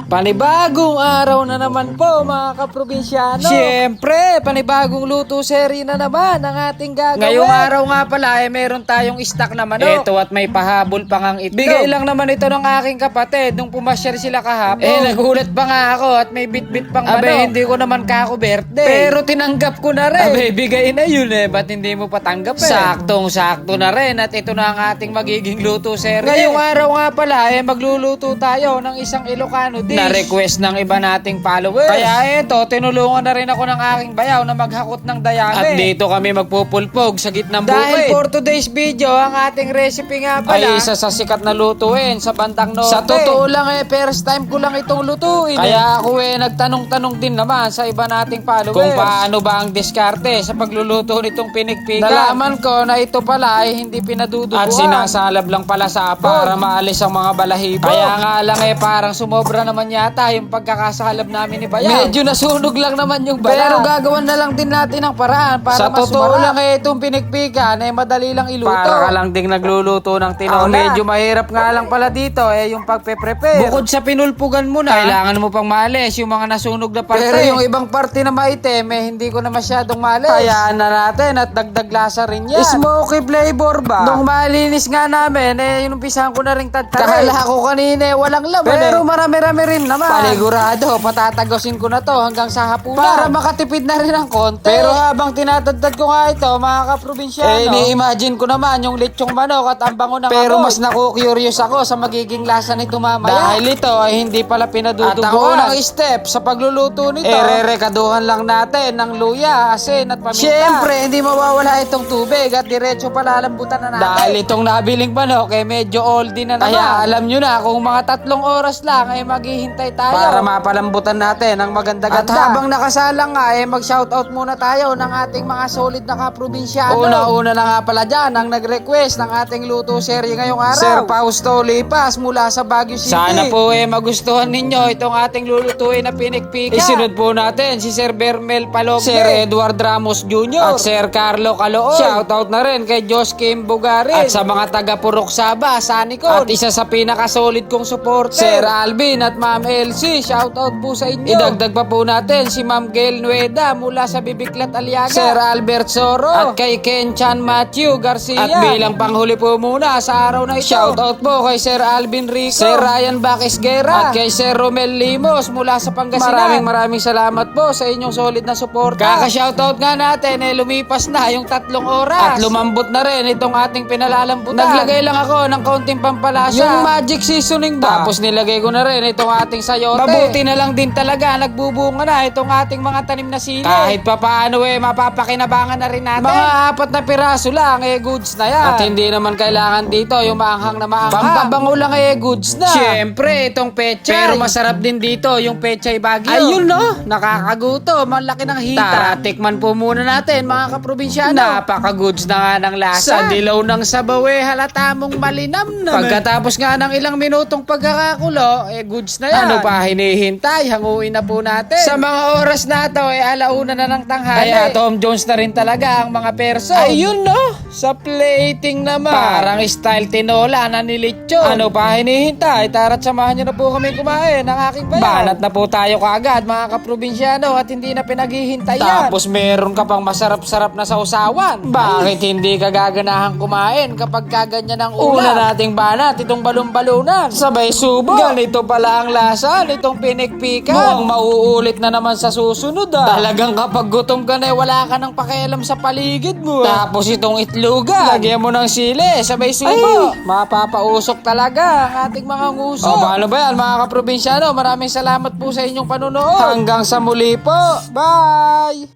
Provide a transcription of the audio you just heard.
Panibagong araw na naman po mga kaprobinsyano. Siyempre, panibagong luto seri na naman ang ating gagawin. Ngayong araw nga pala meron tayong stock na manok. Ito at may pahabol pang ang itlog. Bigay lang naman ito ng aking kapatid nung pumasyal sila kahapon. Nagulat pa nga ako at may bit-bit pang manok. Hindi ko naman kako birthday. Pero tinanggap ko na rin. Bigay na yun ba't hindi mo patanggap Saktong-sakto na rin at ito na ang ating magiging luto seri. Ngayong araw nga pala magluluto tayo ng isang Ilocano dish. Na-request ng iba nating followers. Kaya tinulungan na rin ako ng aking bayaw na maghakot ng dayami. At dito kami magpupulpog sa gitnang bukid. Dahil for today's video, ang ating recipe nga pala ay isa sa sikat na lutuin sa bandang norte. Sa totoo lang first time ko lang itong lutuin. Kaya ako nagtanong-tanong din naman sa iba nating followers kung paano ba ang diskarte sa pagluluto nitong pinigpigan. Nalaman ko na ito pala ay hindi pinaduduguan. At sinasalab lang pala sa apon para maalis ang mga balahibo. Kaya nga lang parang sumobra naman yata yung pagkakasalab namin ni Bayaw. Medyo nasunog lang naman yung bala. Pero gagawan na lang din natin ang paraan para sa mas totoo lang itong pinigpigan madali lang iluto. Para ka lang ding nagluluto ng tinola. Medyo mahirap nga lang pala dito yung pagpe-prepare. Bukod sa pinulpugan mo na, kailangan mo pang maalis yung mga nasunog na parte. Pero yung ibang parte na maitim hindi ko na masyadong maalis. Hayaan na natin at dagdag lasa rin yan. Smoky flavor ba? Nung malinis nga namin inumpisahan ko na rin tadtarin. Kala ko kanina walang laman. Pero marami-rami rin naman. Panigurado, patatagosin ko na to hanggang sa hapunan para makatipid na rin ng konti. Pero habang tinatadtad ko nga ito, mga kaprobinsyano, ni-imagine ko naman yung lechong manok at ang bango ng pero mas naku-curious ako sa magiging lasa nito mamaya. Dahil ito ay hindi pala pinaduduguan. At ang unang step sa pagluluto nito, rerekaduhan lang natin ng luya, asin at paminta. Siyempre, hindi mawawala itong tubig at diretso palalambutan na natin. Dahil itong nabiling manok medyo oldie na naman. Kaya alam nyo na kung mga 3 oras lang maghihintay tayo para mapalambutan natin ang maganda-ganda. At habang nakasalang nga mag-shoutout muna tayo ng ating mga solid na kaprobinsyano. Una-una na nga pala dyan ang nag-request ng ating luto serye ngayong araw, Sir Fausto Lipas mula sa Baguio City. Sana po magustuhan ninyo itong ating lulutuin na pinikpika. Isunod po natin si Sir Bermel Palogne, Sir Edward Ramos Jr. at Sir Carlo Calooy. Shoutout na rin kay Josh Kim Bugarin at sa mga taga Purok Saba, Sanicon. At isa sa pinaka-solid kong supporter, Sir Alvin at Ma'am Elsie. Shoutout po sa inyo. Idagdag pa po natin si Ma'am Gail Nueda mula sa Bibiklat Aliaga, Sir Albert Soro at kay Ken Chan Matthew Garcia. At bilang panghuli po muna sa araw na ito, shoutout po kay Sir Alvin Rico, Sir Ryan Baquez Guerra at kay Sir Romel Limos mula sa Pangasinan. Maraming salamat po sa inyong solid na suporta. Kaka-shoutout nga natin lumipas na yung 3 oras at lumambot na rin itong ating pinalalambutan. Naglagay lang ako ng kaunting pampalasa, yung magic seasoning ba, tapos nilagay ko na rin itong ating sayote. Mabuti na lang din talaga nagbubunga na itong ating mga tanim na sili. Kahit pa paano mapapakinabangan na rin natin. Mga 4 na piraso lang goods na yan. At hindi naman kailangan dito yung maanghang na maanghang. Pampabango lang goods na. Siyempre itong pechay. Pero masarap din dito yung pechay Baguio. Ayun nakakaguto, malaki ng hita. Tara, tikman po muna natin mga kaprobinsyano. Napaka-goods na nga ng lasa. Sa dilaw ng sabaw halata mong malinam naman. Pagkatapos nga ng ilang minutong pagkakakulo goods na yan. Ano pa hinihintay? Hanguin na po natin. Sa mga oras na ito alauna na ng tanghali. Kaya Tom Jones na rin talaga ang mga perso. Ayun sa plating naman, parang style tinola na nilitsyon. Ano pa hinihintay? Tara't samahan nyo na po kami kumain ng aking bayaw. Banat na po tayo kaagad mga kaprobinsyano at hindi na pinaghihintayan. Tapos meron ka pang masarap-sarap na sausawan. Bakit hindi ka gaganahan kumain kapag kaganyan ang ulam? Una nating banat itong balon-balunan, sabay subo. Ganito pala ang lasa nitong pinigpikan. Mukhang mauulit na naman sa susunod Talagang kapag gutom ka na wala ka nang pakialam sa paligid mo Tapos itong itlogan, lagyan mo ng sili, sabay subo. Mapapausok talaga ang ating mga nguso. Paano ba yan mga kaprobinsyano? Maraming salamat po sa inyong panunood. Hanggang sa muli po. Bye!